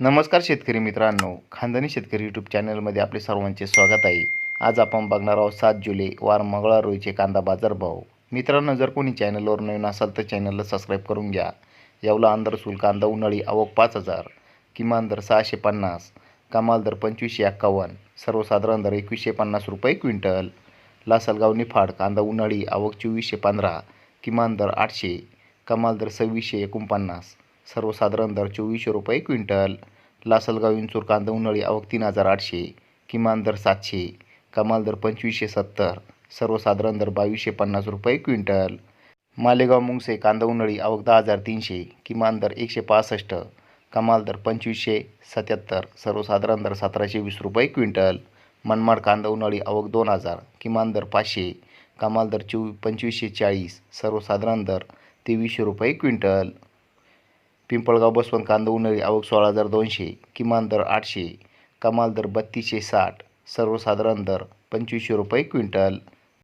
नमस्कार शेतकरी मित्रांनो, खानदानी शेतकरी यूट्यूब चॅनलमध्ये आपले सर्वांचे स्वागत आहे। आज आपण बघणार आहोत 7 जुलै वार मंगळवार रोजीचे कांदा बाजार भाव। मित्रांनो, जर कोणी चॅनलवर नवीन असाल तर चॅनलला सबस्क्राईब करून घ्या। येवला आंध्रसूल कांदा उन्हाळी आवक 5000, किमान दर 650, कमाल दर 2551, सर्वसाधारण दर 2150 रुपये क्विंटल। लासलगाव निफाड कांदा उन्हाळी आवक 2415, किमान दर 800, कमाल दर 2649, सर्वसाधारण दर 2400 रुपये क्विंटल। लासलगाव इंचूर कांदा उन्हाळी आवक 3800, किमान दर 700, कमाल दर 2570, सर्वसाधारण दर 2250 रुपये क्विंटल। मालेगाव मुंगसे कांदा उन्हाळी आवक 10300, किमान दर 165, कमाल दर 2577, सर्वसाधारण दर 1720 रुपये क्विंटल। मनमाड कांदा उन्हाळी आवक 2000, किमान दर 500, कमाल दर 2540, सर्वसाधारण दर 2300 रुपये क्विंटल। पिंपळगाव बसवंत कांदा उन्हाळी आवक 16200, किमान दर 800, कमाल दर 3260, सर्वसाधारण दर 2500 रुपये क्विंटल।